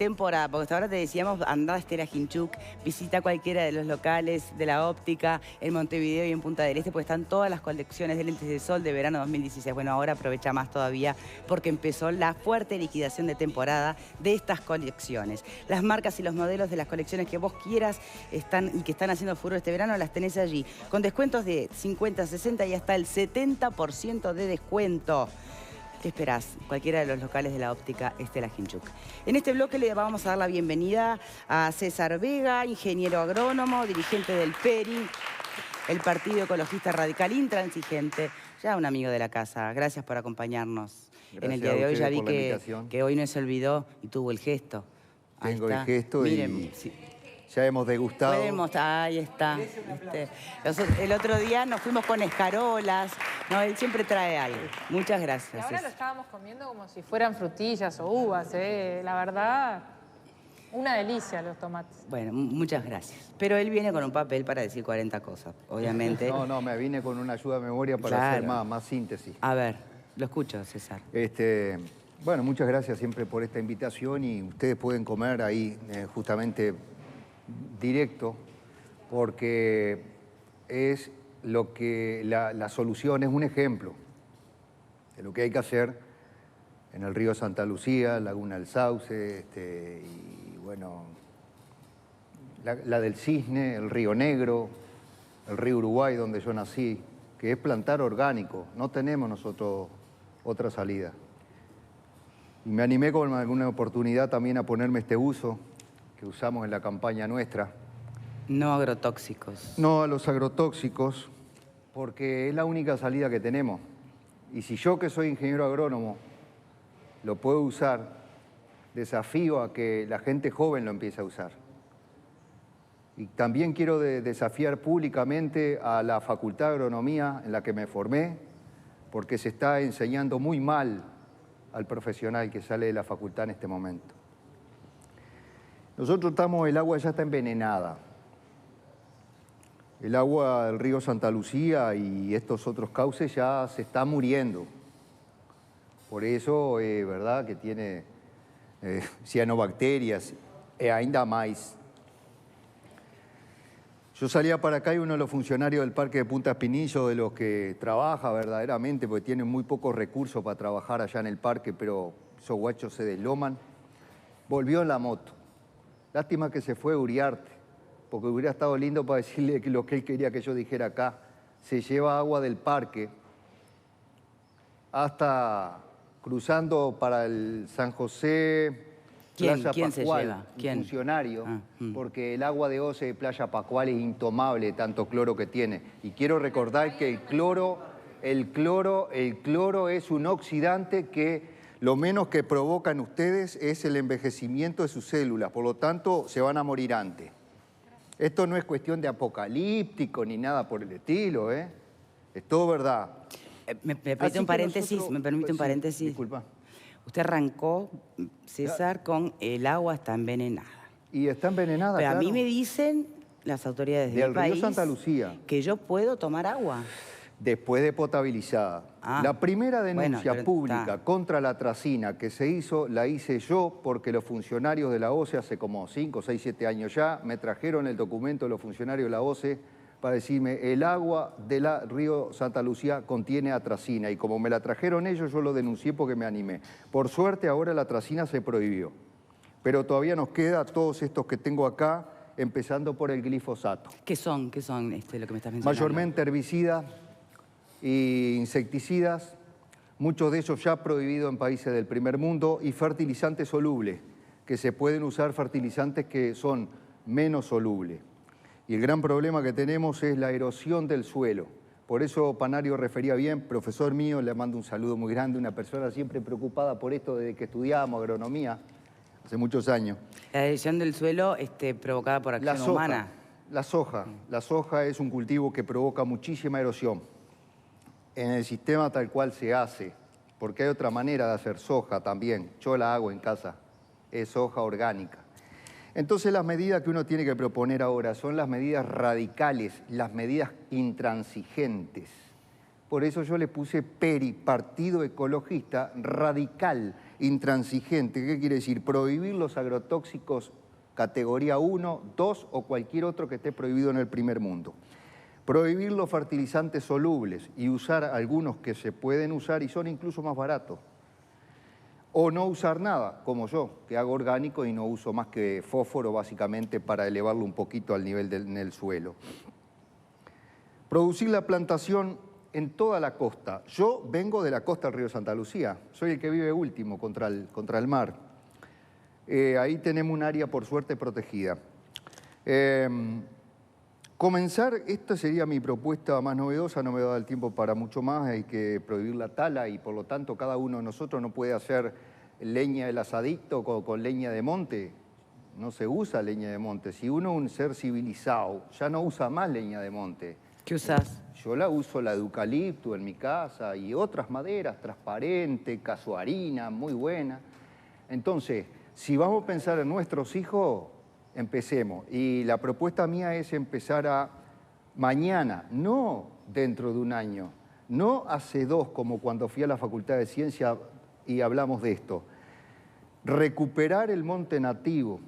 temporada, porque hasta ahora te decíamos, andá a Estela Ginchuk, visita cualquiera de los locales de la óptica en Montevideo y en Punta del Este, porque están todas las colecciones de lentes de sol de verano 2016. Bueno, ahora aprovecha más todavía porque empezó la fuerte liquidación de temporada de estas colecciones. Las marcas y los modelos de las colecciones que vos quieras y que están haciendo furor este verano las tenés allí, con descuentos de 50, 60 y hasta el 70% de descuento. ¿Qué esperás? Cualquiera de los locales de la óptica Estela Ginchuk. En este bloque le vamos a dar la bienvenida a César Vega, ingeniero agrónomo, dirigente del PERI, el Partido Ecologista Radical Intransigente, ya un amigo de la casa. Gracias por acompañarnos. Gracias en el día de hoy. Ya vi que hoy no se olvidó y tuvo el gesto. Tengo el gesto. Miren, y sí, ya hemos degustado. Ahí está. El otro día nos fuimos con escarolas. No, él siempre trae algo. Muchas gracias. Y ahora lo estábamos comiendo como si fueran frutillas o uvas, ¿eh? La verdad, una delicia los tomates. Bueno, muchas gracias. Pero él viene con un papel para decir 40 cosas, obviamente. No, me vine con una ayuda de memoria para hacer más síntesis. A ver, lo escucho, César. Bueno, muchas gracias siempre por esta invitación y ustedes pueden comer ahí justamente directo porque es lo que la solución es un ejemplo de lo que hay que hacer en el río Santa Lucía, Laguna del Sauce, y bueno, la del Cisne, el río Negro, el río Uruguay donde yo nací, que es plantar orgánico. No tenemos nosotros otra salida. Y me animé con alguna oportunidad también a ponerme este uso que usamos en la campaña nuestra. No agrotóxicos. No a los agrotóxicos, porque es la única salida que tenemos. Y si yo, que soy ingeniero agrónomo, lo puedo usar, desafío a que la gente joven lo empiece a usar. Y también quiero desafiar públicamente a la Facultad de Agronomía en la que me formé, porque se está enseñando muy mal al profesional que sale de la facultad en este momento. Nosotros el agua ya está envenenada. El agua del río Santa Lucía y estos otros cauces ya se está muriendo. Por eso es verdad que tiene cianobacterias y ainda más. Yo salía para acá y uno de los funcionarios del Parque de Punta Espinillo, de los que trabaja verdaderamente, porque tienen muy pocos recursos para trabajar allá en el parque, pero esos guachos se desloman, volvió en la moto. Lástima que se fue Uriarte, porque hubiera estado lindo para decirle lo que él quería que yo dijera acá. Se lleva agua del parque hasta cruzando para el San José, Playa ¿Quién Pascual, se lleva? ¿Quién? Un funcionario, porque el agua de Oce de Playa Pascual es intomable, tanto cloro que tiene. Y quiero recordar que el cloro es un oxidante que lo menos que provoca en ustedes es el envejecimiento de sus células, por lo tanto se van a morir antes. Esto no es cuestión de apocalíptico ni nada por el estilo, ¿eh? Es todo verdad. ¿Me permite un paréntesis? ¿Me permite un paréntesis? Disculpa. Usted arrancó, César, con el agua está envenenada. Y está envenenada, Pero claro. a mí me dicen las autoridades del país río Santa Lucía que yo puedo tomar agua. Después de potabilizada. La primera denuncia pública contra la atracina que se hizo, la hice yo porque los funcionarios de la OCE, hace como 5, 6, 7 años ya, me trajeron el documento de los funcionarios de la OCE para decirme el agua del río Santa Lucía contiene atracina. Y como me la trajeron ellos, yo lo denuncié porque me animé. Por suerte ahora la atracina se prohibió. Pero todavía nos queda todos estos que tengo acá, empezando por el glifosato. ¿Qué son lo que me estás mencionando? Mayormente herbicidas e insecticidas, muchos de ellos ya prohibidos en países del primer mundo, y fertilizantes solubles, que se pueden usar fertilizantes que son menos solubles. Y el gran problema que tenemos es la erosión del suelo. Por eso Panario refería bien, profesor mío, le mando un saludo muy grande, una persona siempre preocupada por esto desde que estudiábamos agronomía, hace muchos años. La erosión del suelo provocada por acción humana. La soja es un cultivo que provoca muchísima erosión. En el sistema tal cual se hace, porque hay otra manera de hacer soja también. Yo la hago en casa, es soja orgánica. Entonces las medidas que uno tiene que proponer ahora son las medidas radicales, las medidas intransigentes. Por eso yo le puse PERI, Partido Ecologista Radical, intransigente. ¿Qué quiere decir? Prohibir los agrotóxicos categoría 1, 2 o cualquier otro que esté prohibido en el primer mundo. Prohibir los fertilizantes solubles y usar algunos que se pueden usar y son incluso más baratos. O no usar nada, como yo, que hago orgánico y no uso más que fósforo básicamente para elevarlo un poquito al nivel en el suelo. Producir la plantación en toda la costa. Yo vengo de la costa del río Santa Lucía, soy el que vive último contra el mar. Ahí tenemos un área por suerte protegida. Comenzar, esta sería mi propuesta más novedosa, no me da el tiempo para mucho más, hay que prohibir la tala y por lo tanto cada uno de nosotros no puede hacer leña del asadicto con leña de monte, no se usa leña de monte. Si uno es un ser civilizado, ya no usa más leña de monte. ¿Qué usás? Yo la uso la de eucalipto en mi casa y otras maderas, transparente, casuarina, muy buena. Entonces, si vamos a pensar en nuestros hijos, empecemos. Y la propuesta mía es empezar mañana, no dentro de un año, no hace 2 como cuando fui a la Facultad de Ciencia y hablamos de esto. Recuperar el monte nativo,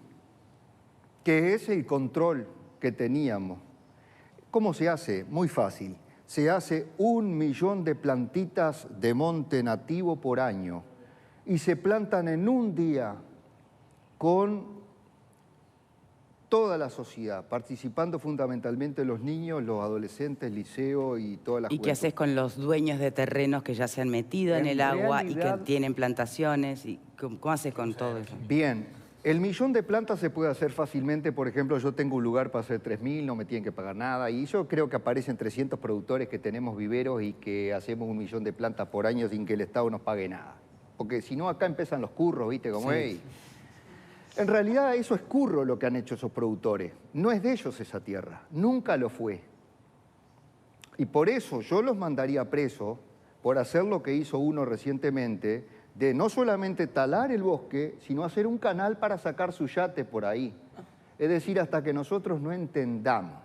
que es el control que teníamos. ¿Cómo se hace? Muy fácil. Se hace 1 millón de plantitas de monte nativo por año y se plantan en un día con toda la sociedad, participando fundamentalmente los niños, los adolescentes, liceo y toda la juventud. ¿Y qué haces con los dueños de terrenos que ya se han metido en el agua y que tienen plantaciones? ¿Y cómo haces con todo eso? Bien, el millón de plantas se puede hacer fácilmente. Por ejemplo, yo tengo un lugar para hacer 3.000, no me tienen que pagar nada. Y yo creo que aparecen 300 productores que tenemos viveros y que hacemos 1 millón de plantas por año sin que el Estado nos pague nada. Porque si no, acá empiezan los curros, ¿viste? Como, sí. hey. En realidad eso es curro lo que han hecho esos productores. No es de ellos esa tierra, nunca lo fue. Y por eso yo los mandaría presos por hacer lo que hizo uno recientemente, de no solamente talar el bosque, sino hacer un canal para sacar su yate por ahí. Es decir, hasta que nosotros no entendamos,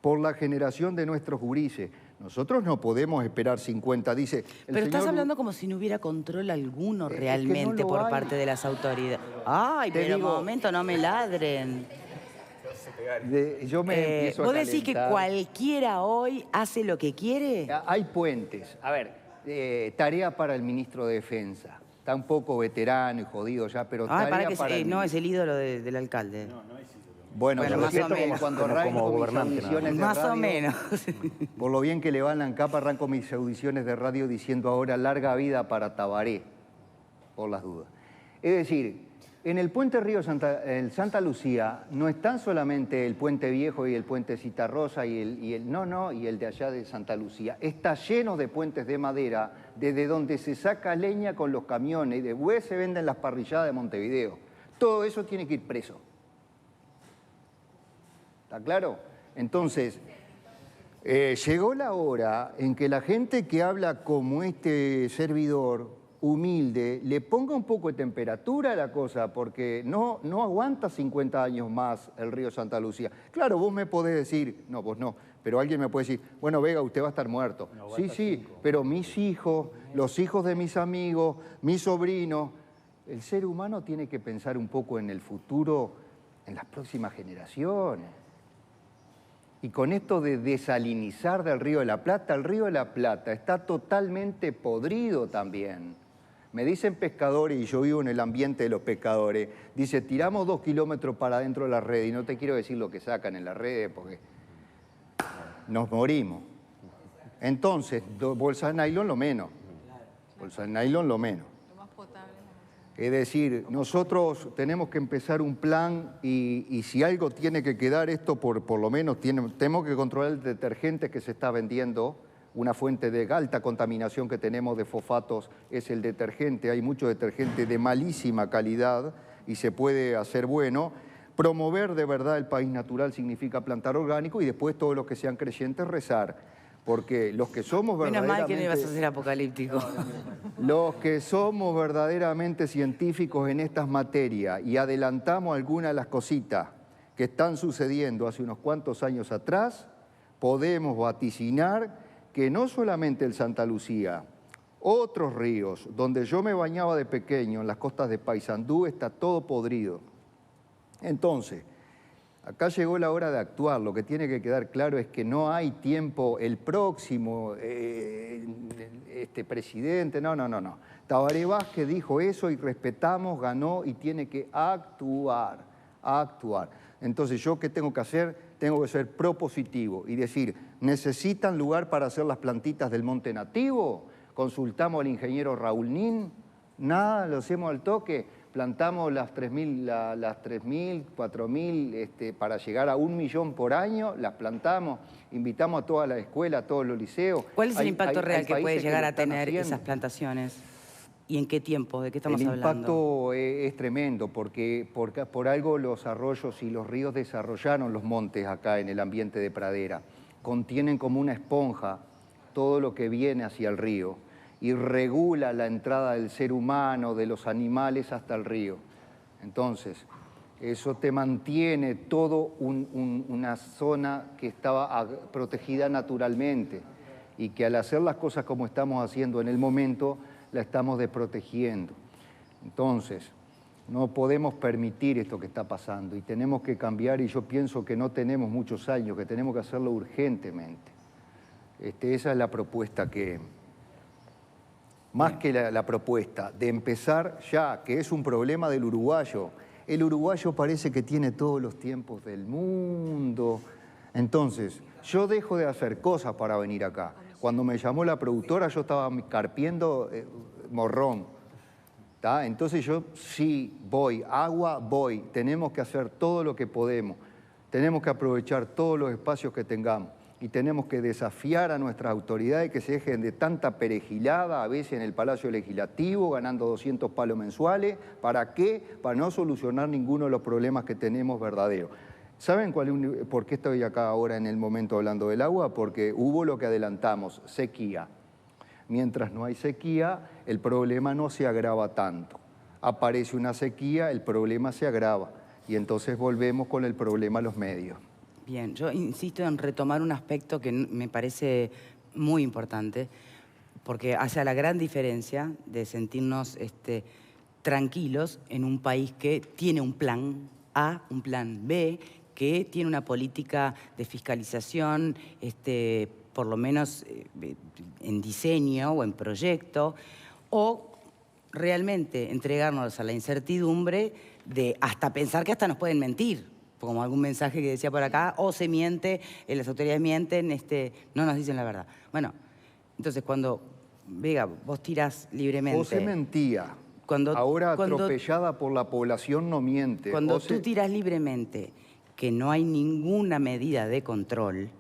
por la generación de nuestros gurises, nosotros no podemos esperar 50, dice... Pero estás hablando como si no hubiera control alguno realmente por parte de las autoridades. Ay, pero un momento, no me ladren. Yo me empiezo a ¿Vos decís que calentar. cualquiera hoy hace lo que quiere? Hay puentes. A ver, tarea para el ministro de Defensa. Está un poco veterano y jodido ya, pero tarea para el no, es el ídolo del alcalde. Bueno, más o menos. Cuando arranco mis audiciones de Más radio, o menos. por lo bien que le van la capa, arranco mis audiciones de radio diciendo ahora larga vida para Tabaré, por las dudas. Es decir, en el puente Río Santa Lucía no están solamente el puente viejo y el puente Citarrosa y el de allá de Santa Lucía. Está lleno de puentes de madera desde donde se saca leña con los camiones y después se venden las parrilladas de Montevideo. Todo eso tiene que ir preso. ¿Está claro? Entonces, llegó la hora en que la gente que habla como este servidor, humilde, le ponga un poco de temperatura a la cosa, porque no aguanta 50 años más el río Santa Lucía. Claro, vos me podés decir, no, vos no, pero alguien me puede decir, bueno, Vega, usted va a estar muerto. Sí, pero mis hijos, los hijos de mis amigos, mis sobrinos, el ser humano tiene que pensar un poco en el futuro, en las próximas generaciones. Y con esto de desalinizar del Río de la Plata, el Río de la Plata está totalmente podrido también. Me dicen pescadores, y yo vivo en el ambiente de los pescadores, dice, tiramos 2 kilómetros para adentro de la red, y no te quiero decir lo que sacan en la red, porque nos morimos. Entonces, bolsas de nylon lo menos, bolsas de nylon lo menos. Es decir, nosotros tenemos que empezar un plan y si algo tiene que quedar esto, por lo menos tenemos que controlar el detergente que se está vendiendo. Una fuente de alta contaminación que tenemos de fosfatos es el detergente. Hay mucho detergente de malísima calidad y se puede hacer bueno. Promover de verdad el país natural significa plantar orgánico y después todos los que sean creyentes rezar. Porque los que somos verdaderamente... Menos mal que no ibas a ser apocalíptico. Los que somos verdaderamente científicos en estas materias y adelantamos algunas de las cositas que están sucediendo hace unos cuantos años atrás, podemos vaticinar que no solamente el Santa Lucía, Otros ríos, donde yo me bañaba de pequeño, en las costas de Paysandú, está todo podrido. Entonces, acá llegó la hora de actuar. Lo que tiene que quedar claro es que no hay tiempo, el próximo presidente, no. Tabaré Vázquez dijo eso y respetamos, ganó y tiene que actuar. Entonces, ¿yo qué tengo que hacer? Tengo que ser propositivo y decir, ¿necesitan lugar para hacer las plantitas del monte nativo? Consultamos al ingeniero Raúl Nin, nada, lo hacemos al toque. Plantamos las 3.000, 4.000 para llegar a 1 millón por año, las plantamos, invitamos a toda la escuela, a todos los liceos. ¿Cuál es el impacto real que puede llegar a tener haciendo. esas plantaciones? ¿Y en qué tiempo? ¿De qué estamos hablando? El impacto es tremendo porque por algo los arroyos y los ríos desarrollaron los montes acá en el ambiente de pradera. Contienen como una esponja todo lo que viene hacia el río y regula la entrada del ser humano, de los animales hasta el río. Entonces, eso te mantiene todo una zona que estaba protegida naturalmente y que al hacer las cosas como estamos haciendo en el momento, la estamos desprotegiendo. Entonces, no podemos permitir esto que está pasando y tenemos que cambiar, y yo pienso que no tenemos muchos años, que tenemos que hacerlo urgentemente. Esa es la propuesta que... Más que la propuesta de empezar ya, que es un problema del uruguayo. El uruguayo parece que tiene todos los tiempos del mundo. Entonces, yo dejo de hacer cosas para venir acá. Cuando me llamó la productora, yo estaba carpiendo morrón. ¿Tá? Entonces yo sí voy, agua voy. Tenemos que hacer todo lo que podemos. Tenemos que aprovechar todos los espacios que tengamos. Y tenemos que desafiar a nuestras autoridades que se dejen de tanta perejilada, a veces en el Palacio Legislativo, ganando 200 palos mensuales. ¿Para qué? Para no solucionar ninguno de los problemas que tenemos verdaderos. ¿Saben por qué estoy acá ahora en el momento hablando del agua? Porque hubo lo que adelantamos, sequía. Mientras no hay sequía, el problema no se agrava tanto. Aparece una sequía, el problema se agrava. Y entonces volvemos con el problema a los medios. Bien, yo insisto en retomar un aspecto que me parece muy importante, porque hace la gran diferencia de sentirnos tranquilos en un país que tiene un plan A, un plan B, que tiene una política de fiscalización, por lo menos en diseño o en proyecto, o realmente entregarnos a la incertidumbre de hasta pensar que hasta nos pueden mentir, como algún mensaje que decía por acá, o se miente, las autoridades mienten, no nos dicen la verdad. Bueno, entonces cuando, Vega, vos tirás libremente... O se mentía, ahora atropellada por la población no miente. Cuando tú tirás libremente que no hay ninguna medida de control,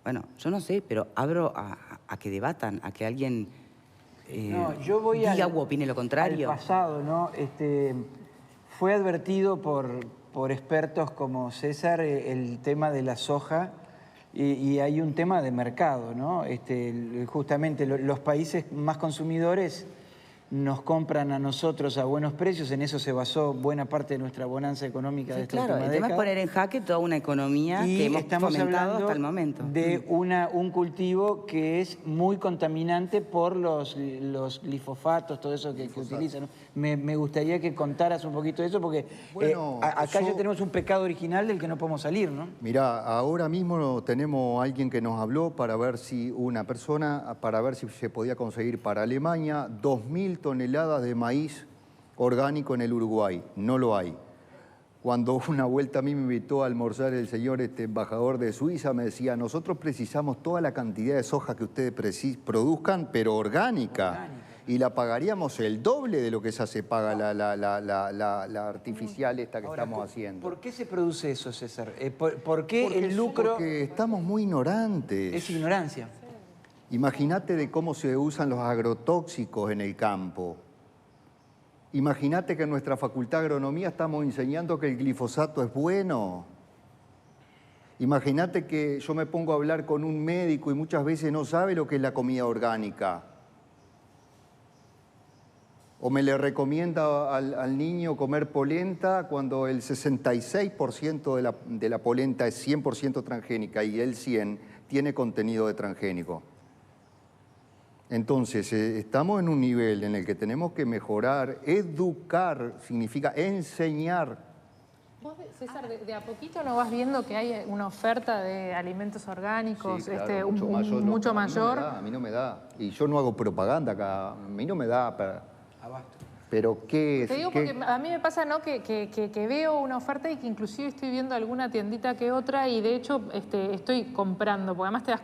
bueno, yo no sé, pero abro a que debatan, a que alguien yo voy diga o opine lo contrario. Al pasado, ¿no? Fue advertido por expertos como César el tema de la soja y hay un tema de mercado, ¿no? Justamente los países más consumidores nos compran a nosotros a buenos precios, en eso se basó buena parte de nuestra bonanza económica de esta última década. El tema es poner en jaque toda una economía que hemos fomentado hasta el momento. De un cultivo que es muy contaminante por los glifosatos, todo eso que utilizan. Me gustaría que contaras un poquito de eso, porque bueno, acá ya tenemos un pecado original del que no podemos salir, ¿no? Mirá, ahora mismo tenemos a alguien que nos habló para ver si se podía conseguir para Alemania 2.000 toneladas de maíz orgánico en el Uruguay. No lo hay. Cuando una vuelta a mí me invitó a almorzar el señor embajador de Suiza, me decía, nosotros precisamos toda la cantidad de soja que ustedes produzcan, pero orgánica. Y la pagaríamos el doble de lo que se paga la artificial esta que estamos haciendo. ¿Por qué se produce eso, César? ¿Por qué el lucro...? Porque estamos muy ignorantes. Es ignorancia. Imagínate de cómo se usan los agrotóxicos en el campo. Imagínate que en nuestra Facultad de Agronomía estamos enseñando que el glifosato es bueno. Imagínate que yo me pongo a hablar con un médico y muchas veces no sabe lo que es la comida orgánica. O me le recomienda al niño comer polenta cuando el 66% de la polenta es 100% transgénica y el 100% tiene contenido de transgénico. Entonces, estamos en un nivel en el que tenemos que mejorar. Educar significa enseñar. Vos, César, de a poquito no vas viendo que hay una oferta de alimentos orgánicos Sí, claro, mucho mayor. A mí no me da. Y yo no hago propaganda acá. A mí no me da para... Pero ¿qué es? Te digo porque a mí me pasa, ¿no? que veo una oferta y que inclusive estoy viendo alguna tiendita que otra y de hecho estoy comprando, porque además te das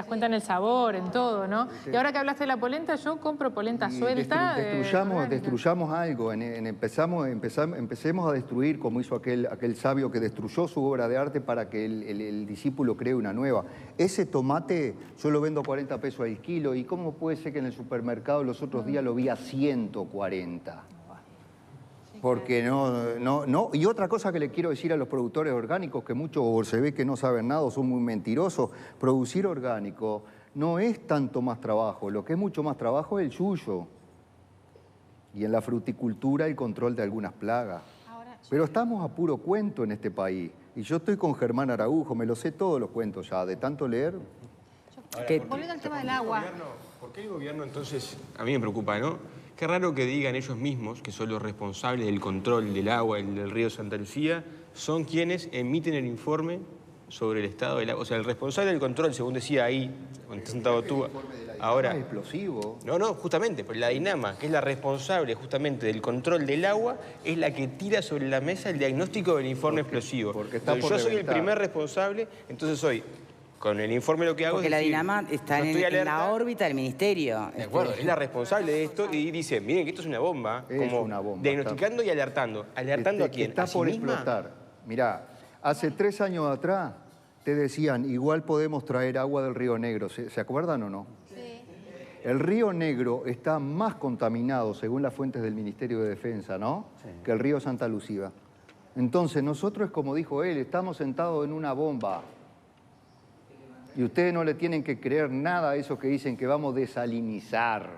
cuenta en el sabor, en todo, ¿no? Y ahora que hablaste de la polenta, yo compro polenta suelta. Destruyamos algo, empecemos a destruir como hizo aquel sabio que destruyó su obra de arte para que el discípulo cree una nueva. Ese tomate yo lo vendo 40 pesos al kilo y ¿cómo puede ser que en el supermercado los otros días lo vi a 140? Porque no. Y otra cosa que le quiero decir a los productores orgánicos, que muchos se ve que no saben nada o son muy mentirosos, producir orgánico no es tanto más trabajo, lo que es mucho más trabajo es el yuyo. Y en la fruticultura el control de algunas plagas. Pero estamos a puro cuento en este país. Y yo estoy con Germán Araujo, me lo sé todos los cuentos ya, de tanto leer. Volviendo al tema del agua. ¿Por qué el gobierno entonces, a mí me preocupa, ¿no? Qué raro que digan ellos mismos, que son los responsables del control del agua y del río Santa Lucía, son quienes emiten el informe sobre el estado del agua. O sea, el responsable del control, según decía ahí, cuando está sentado tú, ahora... Es explosivo. No, justamente, pues la Dinama, que es la responsable justamente del control del agua, es la que tira sobre la mesa el diagnóstico del informe explosivo. Porque está entonces, por yo soy el reventar. primer responsable, entonces soy... Con el informe lo que hago Porque es la decir, Dinama está yo estoy en la alerta. órbita del ministerio. De acuerdo, es la responsable de esto y dice, miren que esto es una bomba. Es como una bomba, diagnosticando y alertando. ¿Alertando a quién? Está ¿A sí por misma? explotar. Mirá, hace 3 años atrás te decían, igual podemos traer agua del Río Negro. ¿Se acuerdan o no? Sí. El Río Negro está más contaminado, según las fuentes del Ministerio de Defensa, ¿no? Sí. Que el río Santa Lucía. Entonces, nosotros, como dijo él, estamos sentados en una bomba. Y ustedes no le tienen que creer nada a esos que dicen que vamos a desalinizar.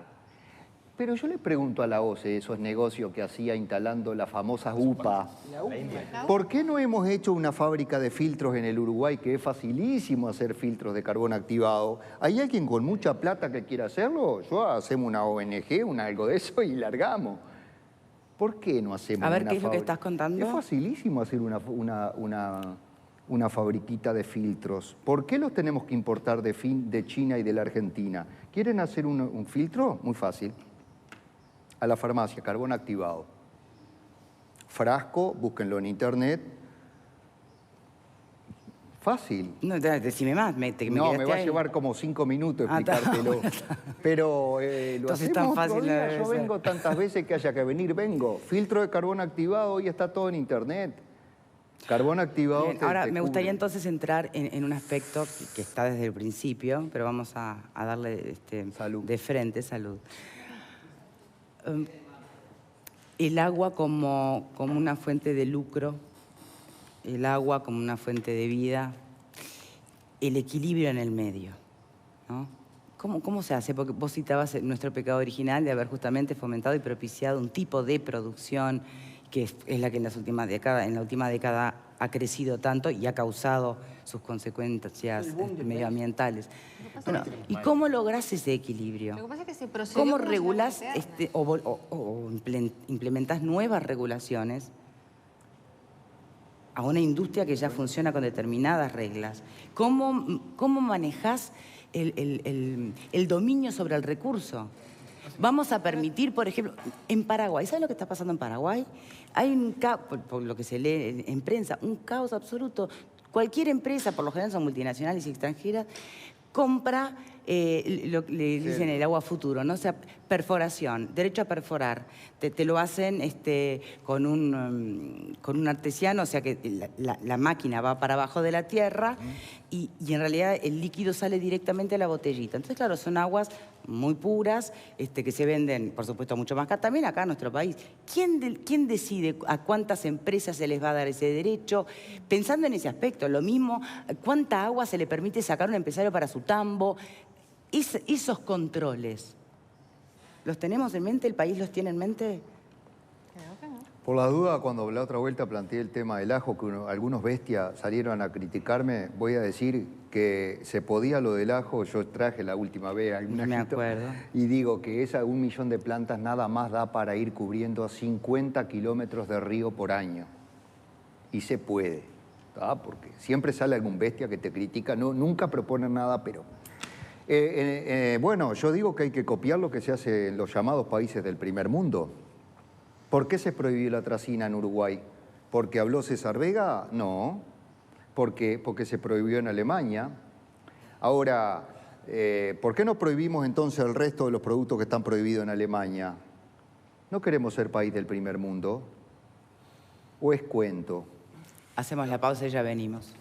Pero yo le pregunto a la OCE, esos negocios que hacía instalando las famosas UPA, ¿por qué no hemos hecho una fábrica de filtros en el Uruguay, que es facilísimo hacer filtros de carbón activado? ¿Hay alguien con mucha plata que quiera hacerlo? Yo hacemos una ONG, algo de eso y largamos. ¿Por qué no hacemos A ver, una ¿qué es lo que fábrica? estás contando? Es facilísimo hacer una fabriquita de filtros. ¿Por qué los tenemos que importar de China y de la Argentina? ¿Quieren hacer un filtro? Muy fácil. A la farmacia, carbón activado. Frasco, búsquenlo en internet. Fácil. No, decime más. Me va a llevar como 5 minutos explicártelo. Pero lo entonces hacemos tan fácil. todavía. Yo vengo tantas veces que haya que venir, vengo. Filtro de carbón activado, hoy está todo en internet. Carbón activado. Bien, ahora, me gustaría entonces entrar en un aspecto que está desde el principio, pero vamos a darle Salud. de frente, salud. El agua como una fuente de lucro, el agua como una fuente de vida, el equilibrio en el medio, ¿no? ¿Cómo se hace? Porque vos citabas nuestro pecado original de haber justamente fomentado y propiciado un tipo de producción que es la que en la última década ha crecido tanto y ha causado sus consecuencias medioambientales. Bueno, ¿y cómo lográs ese equilibrio? Lo que pasa es que se procedió ¿Cómo como regulás se debe hacer. o implementás nuevas regulaciones a una industria que ya funciona con determinadas reglas? ¿Cómo manejás el dominio sobre el recurso? Vamos a permitir, por ejemplo, en Paraguay, ¿sabes lo que está pasando en Paraguay? Hay un caos, por lo que se lee en prensa, un caos absoluto. Cualquier empresa, por lo general son multinacionales y extranjeras, compra, le dicen el agua futuro, ¿no? O sea, perforación, derecho a perforar. Te lo hacen con un artesiano, o sea que la máquina va para abajo de la tierra y en realidad el líquido sale directamente a la botellita. Entonces, claro, son aguas muy puras, que se venden, por supuesto, mucho más caras, también acá en nuestro país. ¿Quién decide a cuántas empresas se les va a dar ese derecho? Pensando en ese aspecto, lo mismo, ¿cuánta agua se le permite sacar a un empresario para su tambo? Esos controles, ¿los tenemos en mente? ¿El país los tiene en mente? Creo que no. Por la duda, cuando la otra vuelta planteé el tema del ajo, que algunos bestias salieron a criticarme, voy a decir que se podía lo del ajo. Yo traje la última vez algún Me ajito, acuerdo. y digo que esa 1 millón de plantas nada más da para ir cubriendo 50 kilómetros de río por año. Y se puede, ¿tá? Porque siempre sale algún bestia que te critica, no, nunca proponen nada, pero... bueno, yo digo que hay que copiar lo que se hace en los llamados países del primer mundo. ¿Por qué se prohibió la tracina en Uruguay? ¿Porque habló César Vega? No. Porque se prohibió en Alemania. Ahora, ¿por qué no prohibimos entonces el resto de los productos que están prohibidos en Alemania? ¿No queremos ser país del primer mundo? ¿O es cuento? Hacemos la pausa y ya venimos.